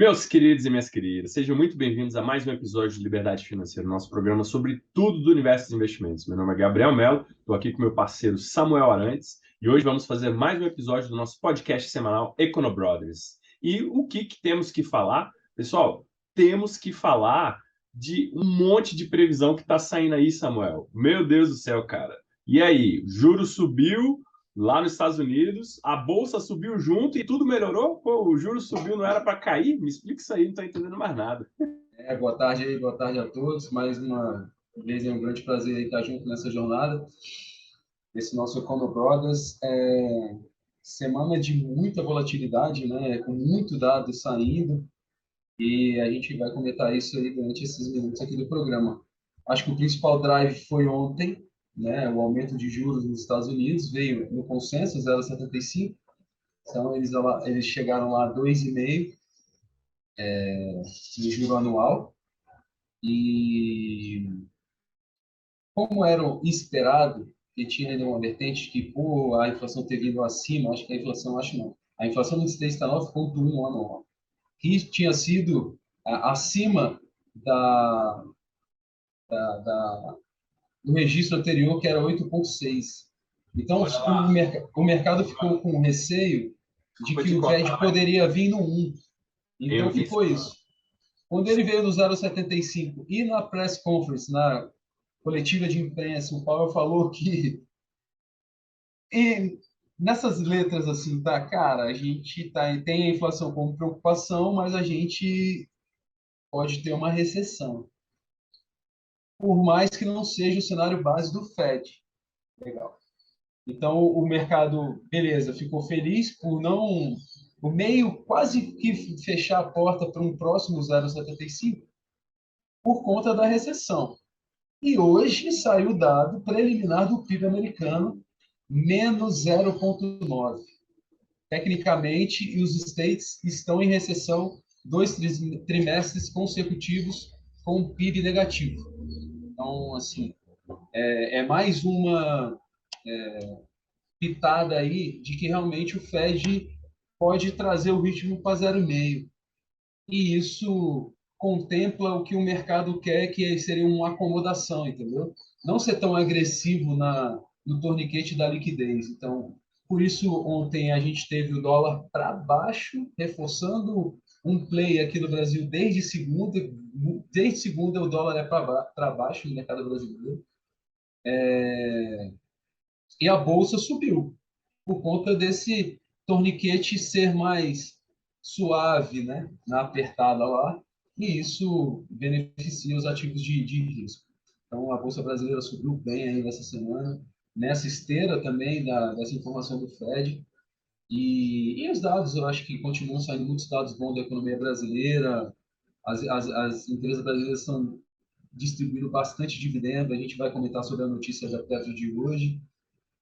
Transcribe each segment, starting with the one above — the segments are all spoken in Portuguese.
Meus queridos e minhas queridas, sejam muito bem-vindos a mais um episódio de Liberdade Financeira, nosso programa sobre tudo do universo dos investimentos. Meu nome é Gabriel Mello, estou aqui com meu parceiro Samuel Arantes e hoje vamos fazer mais um episódio do nosso podcast semanal Econo Brothers. E o que temos que falar? Pessoal, temos que falar de um monte de previsão que está saindo aí, Samuel. Meu Deus do céu, cara. E aí, o juro subiu lá nos Estados Unidos, a bolsa subiu junto e tudo melhorou? Pô, o juro subiu, não era para cair? Me explica isso aí, não estou entendendo mais nada. Boa tarde aí, boa tarde a todos. Mais uma vez é um grande prazer estar junto nessa jornada. Esse nosso Econo Brothers é semana de muita volatilidade, né? Com muito dado saindo e a gente vai comentar isso aí durante esses minutos aqui do programa. Acho que o principal drive foi ontem, né? O aumento de juros nos Estados Unidos veio no consenso 0,75. Então eles chegaram lá a 2,5 de juro anual. E como era o esperado, que tinha ainda uma vertente que, pô, a inflação ter vindo acima, acho que a inflação, acho não. A inflação no States está 9,1 no anual, que tinha sido acima da, da, do registro anterior, que era 8,6. Então, Olha lá, o mercado ficou com receio de desculpa que te o Fed cortar, mas poderia vir no 1. Então, isso, ficou isso. Quando ele veio no 0,75 e na press conference, na coletiva de imprensa, o Powell falou que e nessas letras assim, tá, cara, a gente tem a inflação como preocupação, mas a gente pode ter uma recessão, por mais que não seja o cenário base do Fed. Legal. Então o mercado, beleza, ficou feliz por não, por meio quase que fechar a porta para um próximo 0,75 por conta da recessão. E hoje saiu o dado preliminar do PIB americano, menos 0,9. Tecnicamente, e os States estão em recessão 2 trimestres consecutivos com PIB negativo. Então, assim, é mais uma pitada aí de que realmente o Fed pode trazer o ritmo para 0,5. E isso contempla o que o mercado quer, que seria uma acomodação, entendeu? Não ser tão agressivo no torniquete da liquidez. Então, por isso, ontem a gente teve o dólar para baixo, reforçando um play aqui no Brasil desde segunda. Desde segunda, o dólar é para baixo no mercado brasileiro. E a bolsa subiu, por conta desse torniquete ser mais suave, né, na apertada lá, e isso beneficia os ativos de risco. Então, a Bolsa Brasileira subiu bem aí nessa semana, nessa esteira também dessa informação do Fed, e os dados, eu acho que continuam saindo muitos dados bons da economia brasileira, as empresas brasileiras estão distribuindo bastante dividendo, a gente vai comentar sobre a notícia da Petro de hoje,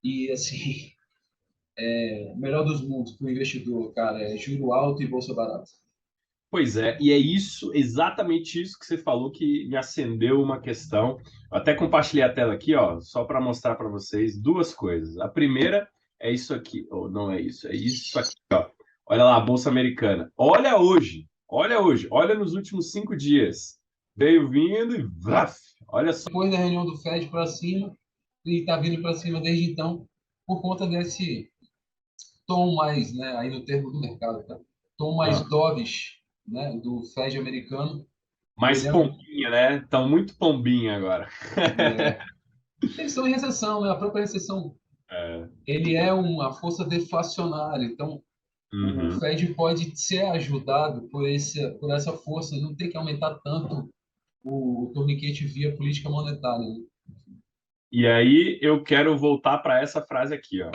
e assim, o melhor dos mundos para o investidor, cara, é juro alto e bolsa barata. pois é, e é isso, exatamente isso que você falou que me acendeu uma questão. Eu até compartilhei a tela aqui, ó, só para mostrar para vocês duas coisas. A primeira é isso aqui, ou não é isso aqui, ó. Olha lá, a Bolsa Americana. Olha hoje, olha nos últimos 5 dias. Veio vindo e vaf, olha só. Depois da reunião do Fed para cima, e está vindo para cima desde então, por conta desse tom mais, né, aí no termo do mercado, tá? Tom mais Ah, dovish, né, do Fed americano. mais Ele é, pombinha, né? Estão muito pombinha agora. é, eles estão em recessão, né? A própria recessão, É, ele é uma força deflacionária. Então, o uhum. Fed pode ser ajudado por essa força, não ter que aumentar tanto o torniquete via política monetária, né? E aí eu quero voltar para essa frase aqui, ó.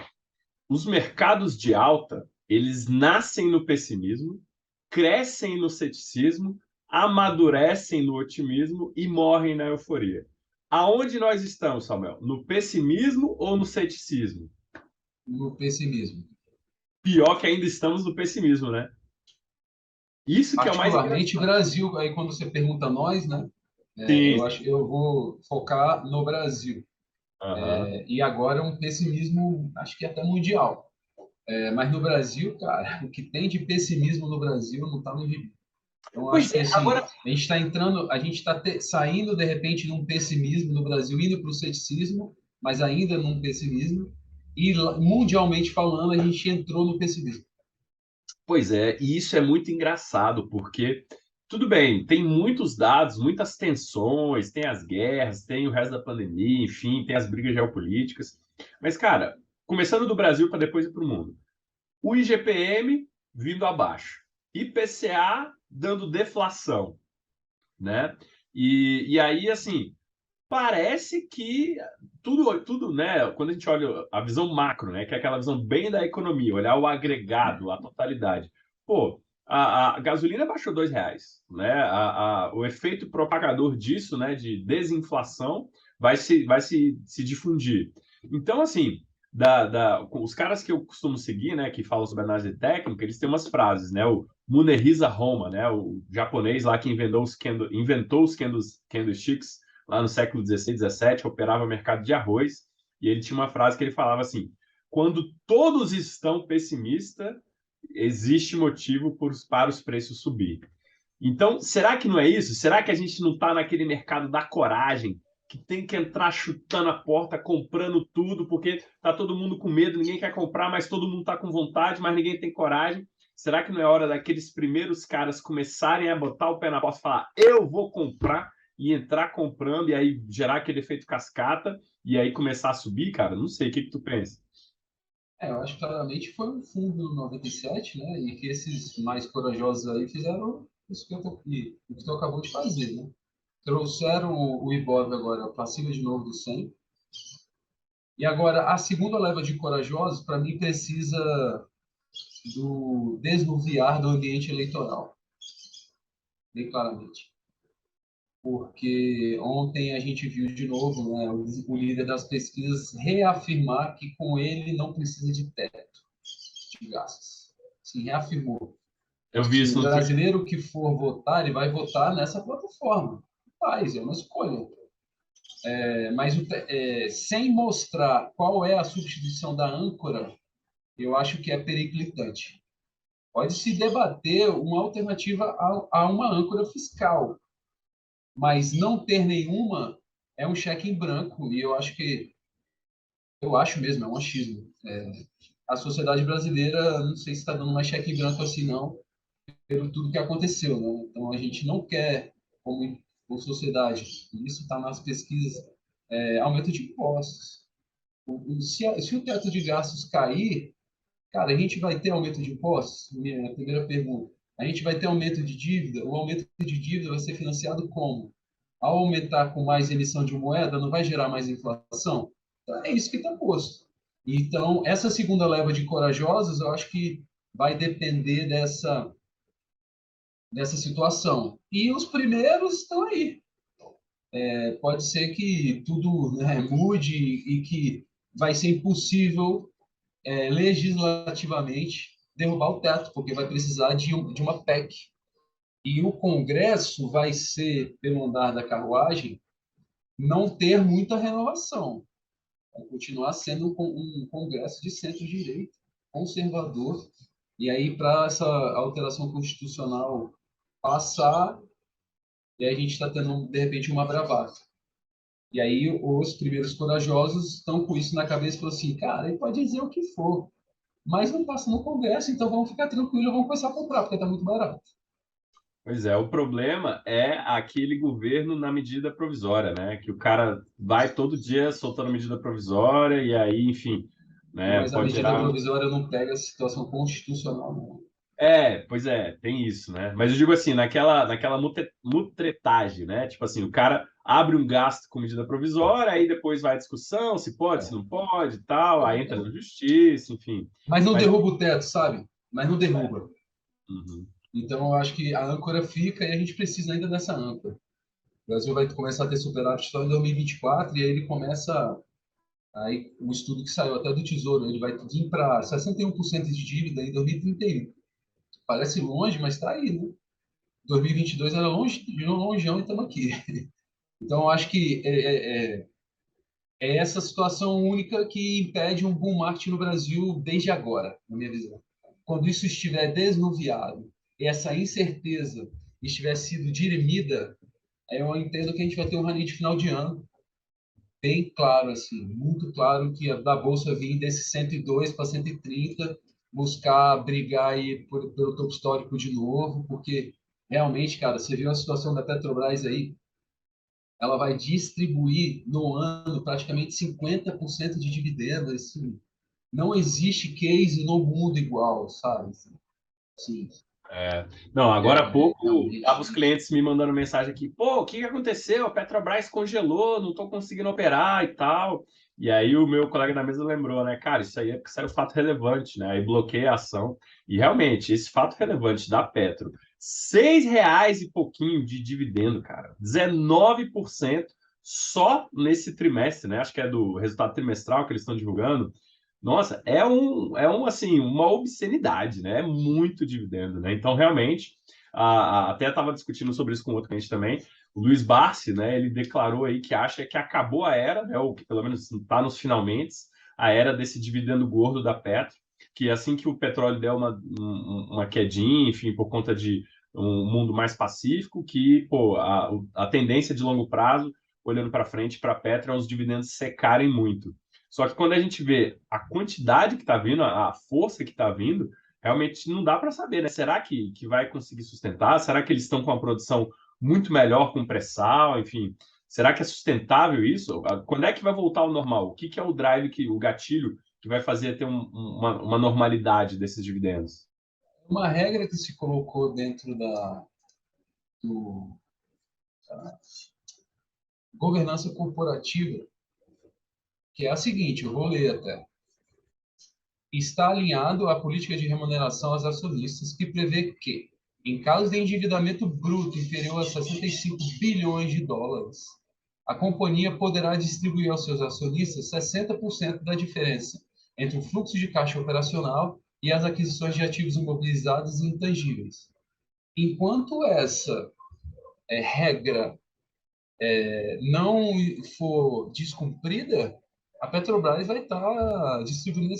Os mercados de alta, eles nascem no pessimismo, crescem no ceticismo, amadurecem no otimismo e morrem na euforia. Aonde nós estamos, Samuel? No pessimismo ou no ceticismo? No pessimismo. Pior que ainda estamos no pessimismo, né? Isso que é o mais Particularmente engraçado. Brasil, aí quando você pergunta a nós, né? Sim. Eu acho que eu vou focar no Brasil. Aham. E agora é um pessimismo, acho que até mundial. Mas no Brasil, cara, o que tem de pessimismo no Brasil não está no gibi. Então, Pois acho que é, assim, agora. a gente está entrando, a gente está saindo de repente de um pessimismo no Brasil, indo para o ceticismo, mas ainda num pessimismo, e mundialmente falando, a gente entrou no pessimismo. Pois é, e isso é muito engraçado, porque tudo bem, tem muitos dados, muitas tensões, tem as guerras, tem o resto da pandemia, enfim, tem as brigas geopolíticas. Mas, cara, começando do Brasil para depois ir para o mundo. O IGPM vindo abaixo, IPCA dando deflação, né? E aí, assim, parece que tudo, né? Quando a gente olha a visão macro, né? Que é aquela visão bem da economia, olhar o agregado, a totalidade. Pô, a gasolina baixou R$ 2, né? O efeito propagador disso, né? De desinflação, vai se difundir. Então, assim, os caras que eu costumo seguir, né? Que falam sobre análise técnica, eles têm umas frases, né? O Munehisa Homa, né? O japonês lá que inventou os candlesticks lá no século XVI, XVII, operava mercado de arroz, e ele tinha uma frase que ele falava assim: quando todos estão pessimistas, existe motivo para os preços subir. Então, será que não é isso? Será que a gente não está naquele mercado da coragem, que tem que entrar chutando a porta, comprando tudo, porque tá todo mundo com medo, ninguém quer comprar, mas todo mundo está com vontade, mas ninguém tem coragem? Será que não é hora daqueles primeiros caras começarem a botar o pé na porta e falar: eu vou comprar, e entrar comprando, e aí gerar aquele efeito cascata, e aí começar a subir, cara? Não sei, o que tu pensa? Eu acho que claramente foi um fundo no 97, né? E que esses mais corajosos aí fizeram isso que tu acabou de fazer, né? Trouxeram o Ibov agora para cima de novo do 100. E agora, a segunda leva de corajosos, para mim, precisa do desnuviar do ambiente eleitoral, bem claramente. Porque ontem a gente viu de novo, né, o líder das pesquisas reafirmar que com ele não precisa de teto de gastos. Sim, reafirmou. Eu vi Assim, isso o no Twitter. brasileiro que for votar, ele vai votar nessa plataforma. Faz, é uma escolha. Mas sem mostrar qual é a substituição da âncora, eu acho que é periclitante. Pode se debater uma alternativa a uma âncora fiscal, mas não ter nenhuma é um cheque em branco, e eu acho mesmo, é um achismo. A sociedade brasileira, não sei se está dando mais cheque em branco assim, não, pelo tudo que aconteceu, né? Então, a gente não quer, como sociedade, isso está nas pesquisas, aumento de impostos. Se o teto de gastos cair, cara, a gente vai ter aumento de impostos? Minha primeira pergunta. A gente vai ter aumento de dívida? O aumento de dívida vai ser financiado como? Ao aumentar com mais emissão de moeda, não vai gerar mais inflação? Então, é isso que está posto. Então, essa segunda leva de corajosos, eu acho que vai depender dessa situação. E os primeiros estão aí. Pode ser que tudo, né, mude e que vai ser impossível legislativamente derrubar o teto, porque vai precisar de uma PEC. E o Congresso vai ser, pelo andar da carruagem, não ter muita renovação. Vai continuar sendo um Congresso de centro-direita, conservador. E aí, para essa alteração constitucional passar, e aí a gente está tendo, de repente, uma bravata. E aí os primeiros corajosos estão com isso na cabeça e falam assim, cara, ele pode dizer o que for, mas não passa no Congresso, então vamos ficar tranquilo, vamos começar a comprar, porque está muito barato. Pois é, o problema é aquele governo na medida provisória, né? Que o cara vai todo dia soltando medida provisória e aí, enfim, né? Mas a Pode medida gerar. provisória não pega a situação constitucional, não. Pois é, tem isso, né? Mas eu digo assim, naquela mutretagem, né? Tipo assim, o cara abre um gasto com medida provisória, aí depois vai a discussão, se pode, se É. não pode, tal, aí entra na justiça, enfim. Mas não Mas, derruba o teto, sabe? Mas não é, derruba. uhum. Então, eu acho que a âncora fica e a gente precisa ainda dessa âncora. O Brasil vai começar a ter superávit só em 2024 e aí ele começa. Aí, o estudo que saiu até do Tesouro, ele vai vir para 61% de dívida em 2031. Parece longe, mas está aí, né? 2022 era longe, de longeão e estamos aqui. Então, eu acho que é essa situação única que impede um boom marketing no Brasil desde agora, na minha visão. Quando isso estiver desnuviado, essa incerteza estiver sido dirimida, aí eu entendo que a gente vai ter um rally de final de ano bem claro, assim, muito claro que a da Bolsa vir desse 102 para 130, buscar brigar aí pelo topo histórico de novo, porque realmente, cara, você viu a situação da Petrobras aí, ela vai distribuir no ano praticamente 50% de dividendos, assim, não existe case no mundo igual, sabe? Assim, Não, agora há pouco, realmente. tava os clientes me mandando mensagem aqui, pô, o que que aconteceu? A Petrobras congelou, não estou conseguindo operar e tal. E aí o meu colega da mesa lembrou, né, cara, isso aí é porque saiu fato relevante, né? Aí bloqueia a ação. E realmente, esse fato relevante da Petro, R$ 6 e pouquinho de dividendo, cara, 19% só nesse trimestre, né? Acho que é do resultado trimestral que eles estão divulgando. Nossa, assim, uma obscenidade, né? É muito dividendo, né? Então, realmente, até estava discutindo sobre isso com outro cliente também. O Luiz Barsi, né? Ele declarou aí que acha que acabou a era, né? Ou que pelo menos está nos finalmente, a era desse dividendo gordo da Petro, que assim que o petróleo der uma quedinha, enfim, por conta de um mundo mais pacífico, que pô, a tendência de longo prazo, olhando para frente para a Petro, é os dividendos secarem muito. Só que quando a gente vê a quantidade que está vindo, a força que está vindo, realmente não dá para saber, né? Será que vai conseguir sustentar? Será que eles estão com uma produção muito melhor com pré-sal? Enfim, será que é sustentável isso? Quando é que vai voltar ao normal? O que, que é o drive, o gatilho que vai fazer ter uma normalidade desses dividendos? Uma regra que se colocou dentro do governança corporativa, que é a seguinte, eu vou ler até. Está alinhado à política de remuneração aos acionistas, que prevê que, em caso de endividamento bruto inferior a 65 bilhões de dólares, a companhia poderá distribuir aos seus acionistas 60% da diferença entre o fluxo de caixa operacional e as aquisições de ativos imobilizados e intangíveis. Enquanto essa regra não for descumprida, a Petrobras vai estar distribuindo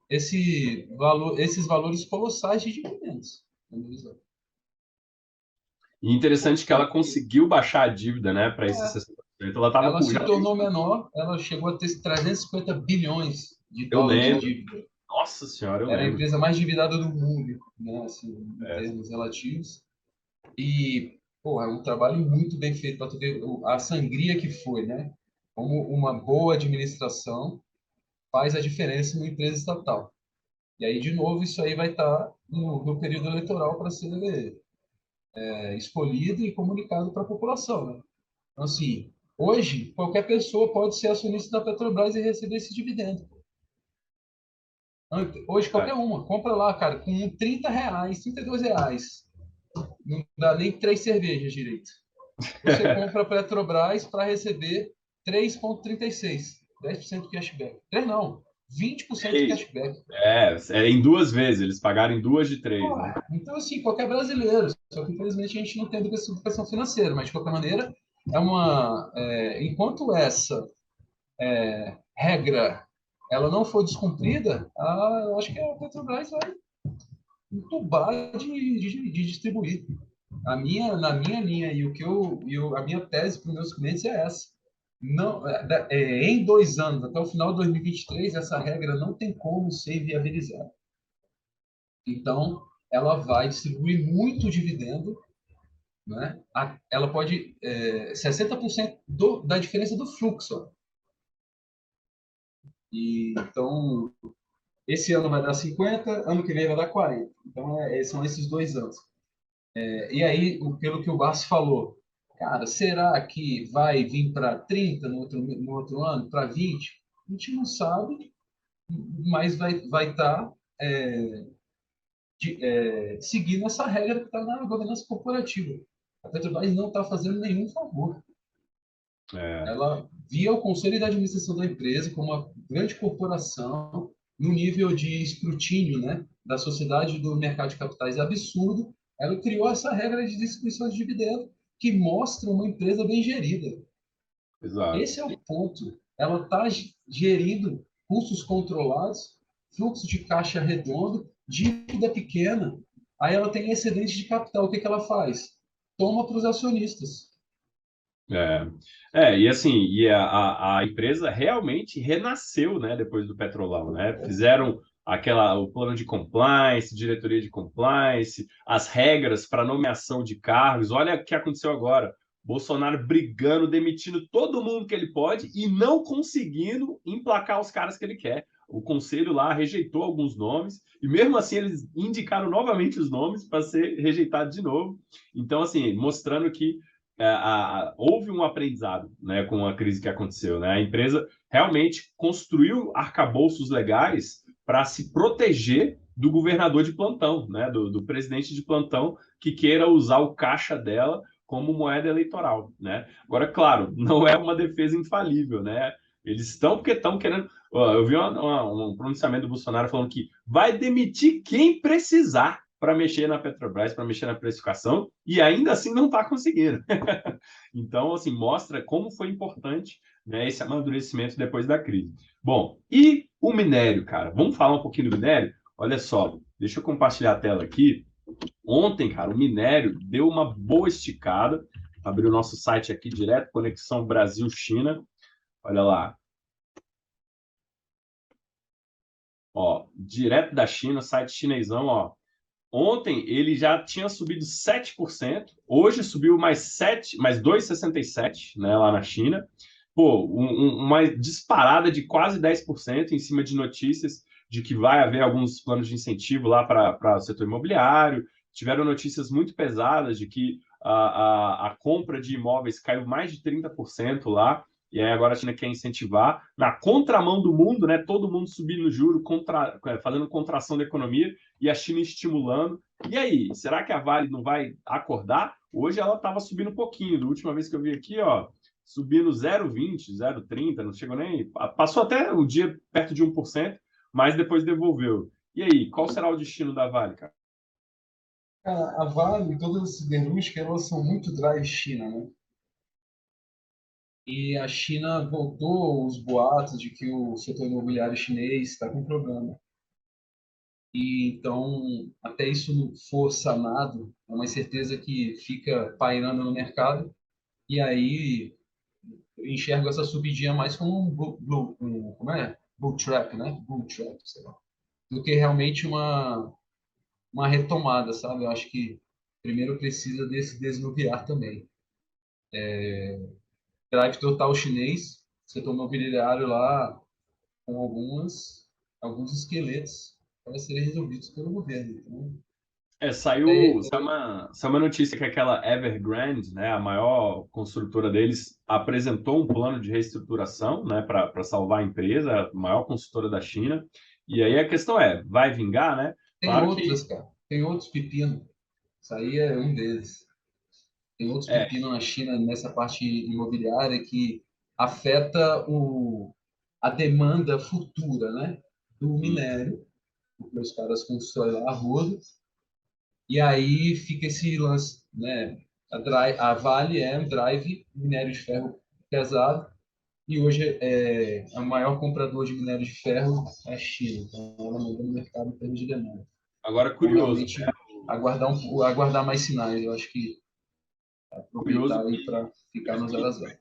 esses valores colossais de dividendos. E interessante que ela Porque conseguiu baixar a dívida, né, para esses 60%. Ela estava ela com. se Já, tornou menor, ela chegou a ter 350 bilhões de eu dólares de lembro. dívida. Nossa Senhora, eu Era a lembro. empresa mais endividada do mundo, né, assim, em É. termos relativos. E, pô, é um trabalho muito bem feito para tu ver a sangria que foi, né? Como uma boa administração faz a diferença numa empresa estatal. E aí, de novo, isso aí vai estar no período eleitoral para ser escolhido e comunicado para a população, né? Então, assim, hoje, qualquer pessoa pode ser acionista da Petrobras e receber esse dividendo. Hoje, É. qualquer uma. Compra lá, cara, com R$ 30, R$ 32. Não dá nem 3 cervejas direito. Você compra a Petrobras para receber 3,36, 10% de cashback. 3 não, 20% de cashback. É em duas vezes, eles pagaram em duas de três, né? Então, assim, qualquer brasileiro. Só que, infelizmente, a gente não tem educação financeira, mas, de qualquer maneira, enquanto essa regra ela não for descumprida, eu acho que a Petrobras vai entubar de distribuir. Na minha linha, a minha tese para os meus clientes é essa. Não, em 2 anos, até o final de 2023, essa regra não tem como ser viabilizada. Então, ela vai distribuir muito dividendo, né? Ela pode 60% da diferença do fluxo. Então, esse ano vai dar 50, ano que vem vai dar 40. Então, são esses 2 anos. E aí, pelo que o Barça falou, cara, será que vai vir para 30 no outro ano, para 20? A gente não sabe, mas vai estar seguindo essa regra que está na governança corporativa. A Petrobras não está fazendo nenhum favor. É, Ela via o conselho de administração da empresa como uma grande corporação, no nível de escrutínio, né, da sociedade do mercado de capitais absurdo. Ela criou essa regra de distribuição de dividendos que mostra uma empresa bem gerida. exato. Esse é o ponto. Ela está gerindo custos controlados, fluxo de caixa redondo, dívida pequena. Aí ela tem excedente de capital. O que ela faz? toma para os acionistas. E assim, a empresa realmente renasceu, né, depois do Petrolão, né? Fizeram o plano de compliance, diretoria de compliance, as regras para nomeação de cargos. Olha o que aconteceu agora. Bolsonaro brigando, demitindo todo mundo que ele pode e não conseguindo emplacar os caras que ele quer. O conselho lá rejeitou alguns nomes e mesmo assim eles indicaram novamente os nomes para ser rejeitado de novo. Então, assim, mostrando que houve um aprendizado, né, com a crise que aconteceu, né? A empresa realmente construiu arcabouços legais para se proteger do governador de plantão, né, do presidente de plantão que queira usar o caixa dela como moeda eleitoral, né? Agora, claro, não é uma defesa infalível, né? Eles estão porque estão querendo. Eu vi um pronunciamento do Bolsonaro falando que vai demitir quem precisar para mexer na Petrobras, para mexer na precificação, e ainda assim não está conseguindo. Então, assim, mostra como foi importante, né, esse amadurecimento depois da crise. Bom, e o minério, cara? Vamos falar um pouquinho do minério? Olha só, deixa eu compartilhar a tela aqui. Ontem, cara, o minério deu uma boa esticada. Abri o nosso site aqui direto, Conexão Brasil-China. Olha lá. Ó, direto da China, site chinesão, ó. Ontem ele já tinha subido 7%, hoje subiu mais 2,67%, né, lá na China. Pô, uma disparada de quase 10% em cima de notícias de que vai haver alguns planos de incentivo lá para o setor imobiliário. Tiveram notícias muito pesadas de que a compra de imóveis caiu mais de 30% lá. E aí agora a China quer incentivar, na contramão do mundo, né? Todo mundo subindo o juro, fazendo contração da economia e a China estimulando. E aí, será que a Vale não vai acordar? Hoje ela estava subindo um pouquinho. Da última vez que eu vi aqui, ó, subindo 0,20, 0,30, não chegou nem. Passou até o dia perto de 1%, mas depois devolveu. E aí, qual será o destino da Vale, cara? Cara, a Vale, todas as siderúrgicas, elas são muito drive China, né? E a China voltou os boatos de que o setor imobiliário chinês está com problema. E então, até isso não for sanado, é uma incerteza que fica pairando no mercado. E aí eu enxergo essa subidinha mais como como é? Bull trap, né? Bull trap, sei lá. Do que realmente uma retomada, sabe? Eu acho que primeiro precisa desse desnuviar também. Drive total chinês, setor imobiliário lá com alguns esqueletos para serem resolvidos pelo governo. Então, Saiu uma notícia que aquela Evergrande, né, a maior construtora deles, apresentou um plano de reestruturação, né, para salvar a empresa, a maior construtora da China. E aí a questão é, vai vingar, né? tem Claro que outras, cara. Tem outros pepinos. Isso aí é um deles. Tem outros é, pepinos na China nessa parte imobiliária que afeta a demanda futura, né, do minério, porque os caras constroem lá a roda, e aí fica esse lance, né? A Vale é um drive minério de ferro pesado e hoje é a maior comprador de minério de ferro é a China, então ela manda no mercado em termos de demanda. agora Então curioso, realmente aguardar mais sinais, eu acho que curioso aproveitar aí para ficar no zero a zero.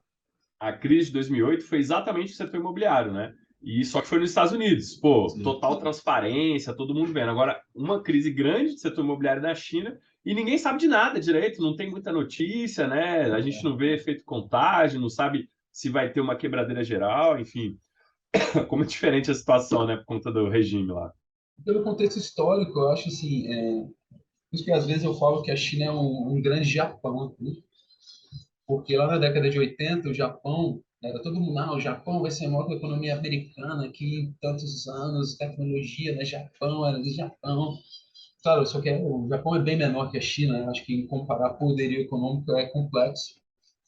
a crise de 2008 foi exatamente o setor imobiliário, né? E só que foi nos Estados Unidos. Pô, Sim. total transparência, todo mundo vendo. Agora, uma crise grande do setor imobiliário na China e ninguém sabe de nada direito, não tem muita notícia, né? A gente não vê efeito contágio, não sabe se vai ter uma quebradeira geral, enfim. Como é diferente a situação, né, por conta do regime lá. Pelo contexto histórico, eu acho assim, por isso que às vezes eu falo que a China é um grande Japão, né? Porque lá na década de 80, o Japão, era todo mundo, o Japão vai ser a maior economia americana aqui em tantos anos, tecnologia, né? Japão, era do Japão. Claro, só que o Japão é bem menor que a China, né? Acho que em comparar poderio econômico é complexo.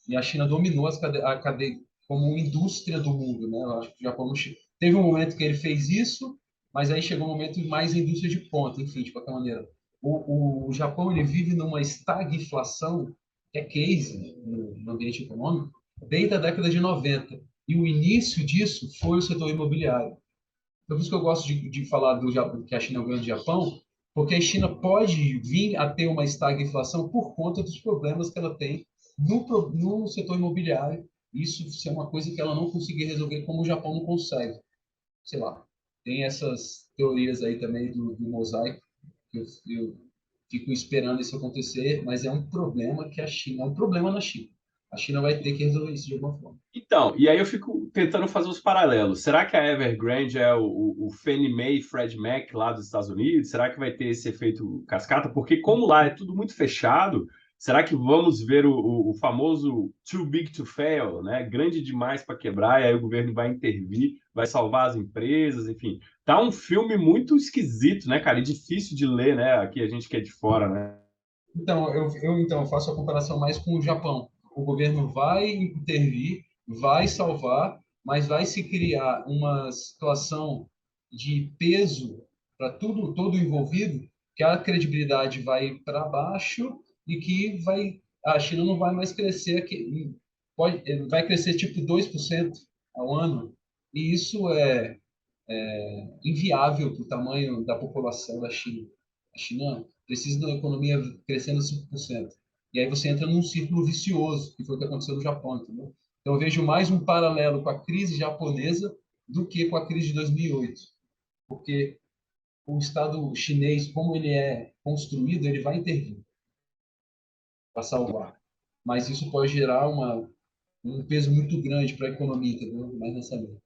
E a China dominou a cadeia como indústria do mundo, né? Eu acho que o Japão teve um momento que ele fez isso, mas aí chegou um momento mais indústria de ponta, enfim, de qualquer maneira. O Japão ele vive numa estagflação, que é case no ambiente econômico, desde a década de 90. E o início disso foi o setor imobiliário. Então, por isso que eu gosto de falar que a China é o grande Japão, porque a China pode vir a ter uma estagflação por conta dos problemas que ela tem no setor imobiliário. Isso se é uma coisa que ela não conseguir resolver como o Japão não consegue. Sei lá, tem essas teorias aí também do mosaico, que eu fico esperando isso acontecer, mas é um problema que a China, é um problema na China. A China vai ter que resolver isso de alguma forma. Então, e aí eu fico tentando fazer os paralelos. Será que a Evergrande é o Fannie Mae e Freddie Mac lá dos Estados Unidos? Será que vai ter esse efeito cascata? Porque como lá é tudo muito fechado, será que vamos ver o famoso too big to fail, né? Grande demais para quebrar, e aí o governo vai intervir, vai salvar as empresas, enfim. Tá um filme muito esquisito, né, cara? E difícil de ler, né? Aqui a gente que é de fora, né? Então, eu faço a comparação mais com o Japão. O governo vai intervir, vai salvar, mas vai se criar uma situação de peso para tudo, todo envolvido, que a credibilidade vai para baixo e que a China não vai mais crescer, vai crescer tipo 2% ao ano. E isso é inviável para o tamanho da população da China. A China precisa de uma economia crescendo 5%. E aí você entra num círculo vicioso, que foi o que aconteceu no Japão, entendeu? Então eu vejo mais um paralelo com a crise japonesa do que com a crise de 2008, porque o Estado chinês, como ele é construído, ele vai intervir para salvar. Mas isso pode gerar um peso muito grande para a economia, entendeu? Mais nessa linha.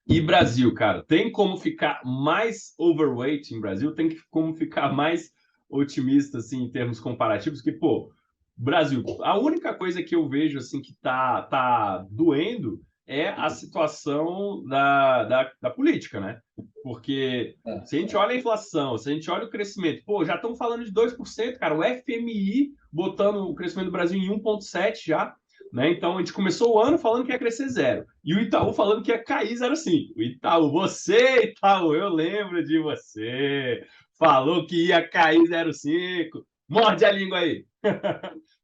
E Brasil, cara, tem como ficar mais overweight em Brasil? Tem como ficar mais otimista, assim, em termos comparativos? Que, pô, Brasil, a única coisa que eu vejo, assim, que tá doendo é a situação da política, né? Porque É. se a gente olha a inflação, se a gente olha o crescimento, pô, já estão falando de 2%, cara, o FMI botando o crescimento do Brasil em 1,7 já, né? Então a gente começou o ano falando que ia crescer zero. E o Itaú falando que ia cair 0,5. O Itaú, você, Itaú, eu lembro de você. Falou que ia cair 0,5. Morde a língua aí.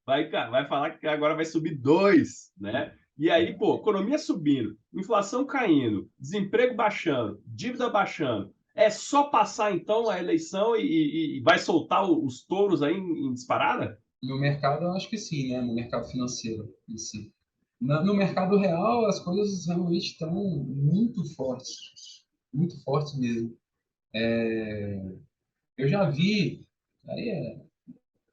Vai falar que agora vai subir 2, né? E aí, pô, economia subindo, inflação caindo, desemprego baixando, dívida baixando. É só passar então a eleição e vai soltar os touros aí em disparada? No mercado, eu acho que sim, né? No mercado financeiro em si. No mercado real, as coisas realmente estão muito fortes mesmo. Eu já vi, aí é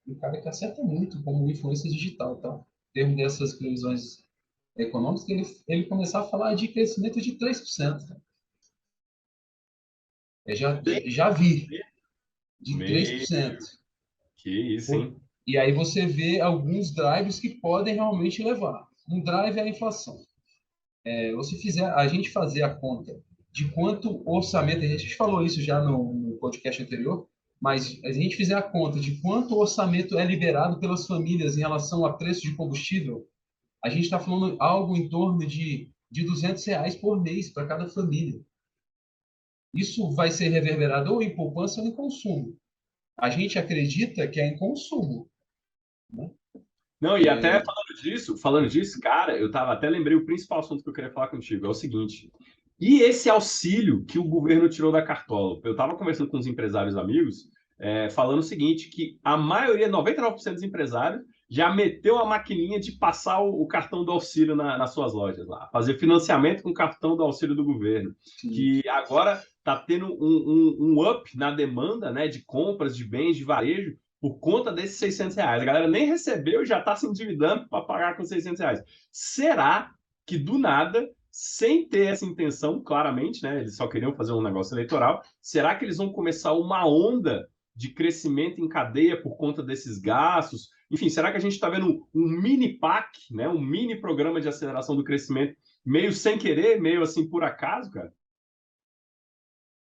um cara que acerta muito como influência digital, tá? Em termos dessas previsões econômicas, que ele começar a falar de crescimento de 3%. Já vi, de Meio 3%. que isso, hein? E aí você vê alguns drives que podem realmente levar. Um drive é a inflação. Você fizer, a gente fazer a conta de quanto orçamento, a gente falou isso já no podcast anterior, mas a gente fizer a conta de quanto orçamento é liberado pelas famílias em relação a preço de combustível, a gente está falando algo em torno de R$ 200 por mês para cada família. Isso vai ser reverberado ou em poupança ou em consumo. A gente acredita que é em consumo, né? Não, e até falando disso, cara, eu tava até lembrei o principal assunto que eu queria falar contigo, é o seguinte. E esse auxílio que o governo tirou da cartola? Eu estava conversando com os empresários amigos, falando o seguinte, que a maioria, 99% dos empresários, já meteu a maquininha de passar o cartão do auxílio nas suas lojas lá, fazer financiamento com o cartão do auxílio do governo, Sim. que agora está tendo um up na demanda, né, de compras de bens de varejo, por conta desses R$ 600. A galera nem recebeu e já está se endividando para pagar com R$ 600. Será que do nada, sem ter essa intenção, claramente, né? Eles só queriam fazer um negócio eleitoral, será que eles vão começar uma onda de crescimento em cadeia por conta desses gastos? Enfim, será que a gente está vendo um mini PAC, né? Um mini programa de aceleração do crescimento, meio sem querer, meio assim por acaso, cara?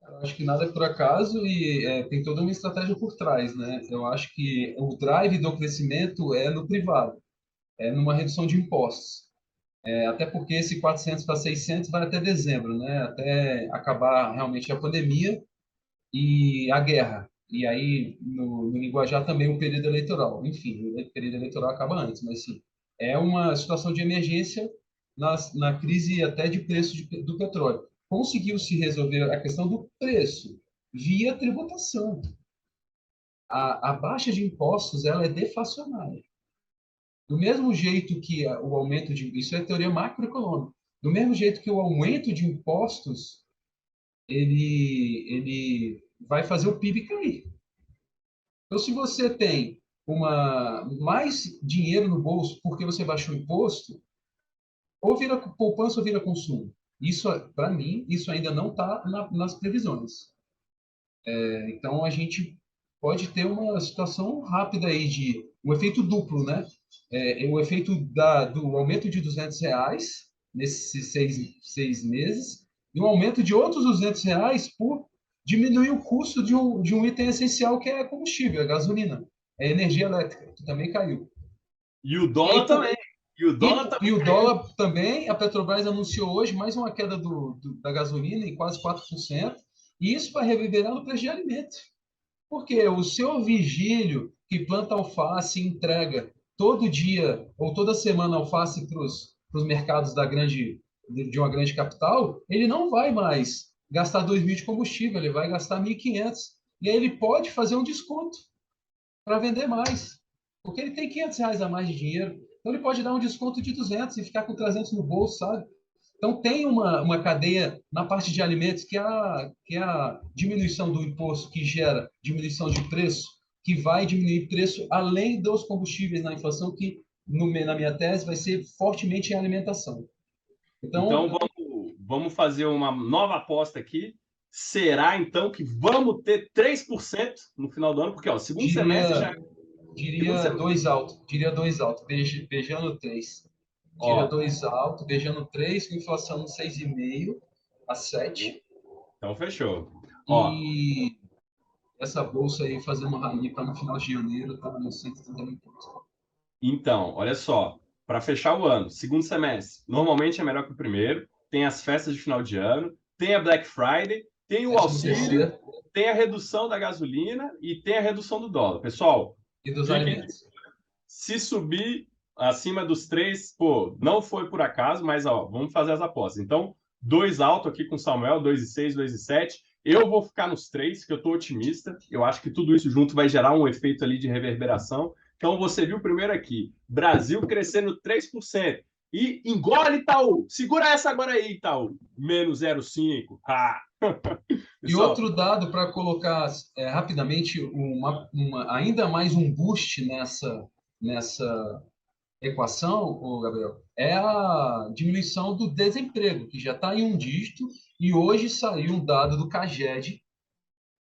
Eu acho que nada é por acaso e tem toda uma estratégia por trás, né? Eu acho que o drive do crescimento é no privado, é numa redução de impostos. Até porque esse 400 para 600 vai até dezembro, né? Até acabar realmente a pandemia e a guerra. E aí, no linguajar, também o período eleitoral. Enfim, o período eleitoral acaba antes, mas sim. É uma situação de emergência na crise até de preço do petróleo. Conseguiu se resolver a questão do preço via tributação. a baixa de impostos ela é deflacionária. Do mesmo jeito que o aumento de... Isso é teoria macroeconômica. Do mesmo jeito que o aumento de impostos ele vai fazer o PIB cair. Então, se você tem mais dinheiro no bolso porque você baixou o imposto, ou vira poupança ou vira consumo. Isso, para mim, isso ainda não está nas previsões. Então, a gente pode ter uma situação rápida aí de um efeito duplo, né? O efeito do aumento de R$ 200 nesses 6 meses e um aumento de outros R$ 200 por diminuir o custo de um item essencial que é combustível, a gasolina, a energia elétrica, que também caiu. E o dólar também. E o dólar também, a Petrobras anunciou hoje mais uma queda da gasolina em quase 4%, e isso vai reverberar no preço de alimentos. Porque o seu vigílio que planta alface e entrega todo dia ou toda semana alface para os mercados de uma grande capital, ele não vai mais gastar 2.000 de combustível, ele vai gastar 1.500. E aí ele pode fazer um desconto para vender mais. Porque ele tem R$ 500 a mais de dinheiro. Então ele pode dar um desconto de 200 e ficar com 300 no bolso, sabe? Então, tem uma cadeia na parte de alimentos que é a diminuição do imposto que gera diminuição de preço, que vai diminuir preço além dos combustíveis na inflação, que na minha tese vai ser fortemente em alimentação. Então vamos fazer uma nova aposta aqui. Será, então, que vamos ter 3% no final do ano? Porque, ó, segundo semestre já... Diria dois alto, beijando 3. Tira 2 alto, beijando 3, com inflação de 6,5 a 7. Então, fechou. E essa bolsa aí fazer uma rally para no final de janeiro estar nos 130 mil pontos. Então, olha só, para fechar o ano, segundo semestre, normalmente é melhor que o primeiro, tem as festas de final de ano, tem a Black Friday, tem o auxílio, tem a redução da gasolina e tem a redução do dólar. Pessoal, e dos alimentos. Se subir acima dos 3, pô, não foi por acaso, mas ó, vamos fazer as apostas. Então, 2 alto aqui com o Samuel, 2,6, 2,7. Eu vou ficar nos 3, que eu estou otimista. Eu acho que tudo isso junto vai gerar um efeito ali de reverberação. Então, você viu primeiro aqui, Brasil crescendo 3%. E engole, Itaú! Segura essa agora aí, Itaú! Menos 0,5. Ah! E outro dado para colocar rapidamente, ainda mais um boost nessa equação, Gabriel, é a diminuição do desemprego, que já está em um dígito, e hoje saiu um dado do CAGED,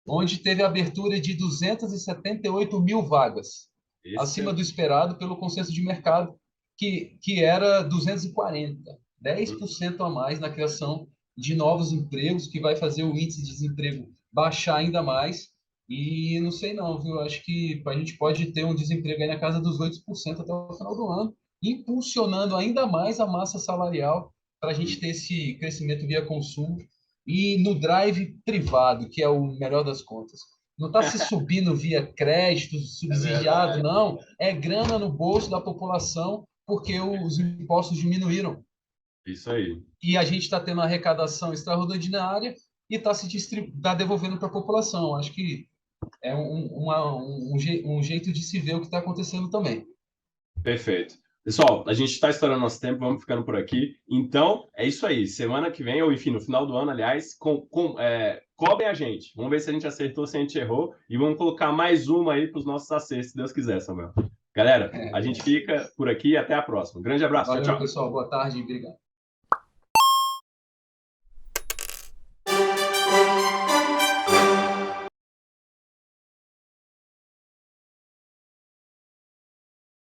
onde teve a abertura de 278 mil vagas, acima do esperado pelo consenso de mercado, que era 240, 10% a mais na criação de novos empregos, que vai fazer o índice de desemprego baixar ainda mais. E não sei não, viu? Acho que a gente pode ter um desemprego aí na casa dos 8% até o final do ano, impulsionando ainda mais a massa salarial para a gente ter esse crescimento via consumo e no drive privado, que é o melhor das contas. Não está se subindo via crédito, subsidiado, não. É grana no bolso da população porque os impostos diminuíram. Isso aí. E a gente está tendo uma arrecadação extraordinária e está devolvendo para a população. Acho que é um jeito de se ver o que está acontecendo também. Perfeito. Pessoal, a gente está estourando nosso tempo, vamos ficando por aqui. Então, é isso aí. Semana que vem, ou enfim, no final do ano, aliás, cobrem a gente. Vamos ver se a gente acertou, se a gente errou. E vamos colocar mais uma aí para os nossos acertos, se Deus quiser, Samuel. Galera, a gente fica por aqui e até a próxima. Um grande abraço. Valeu, tchau, tchau. pessoal. Boa tarde e obrigado.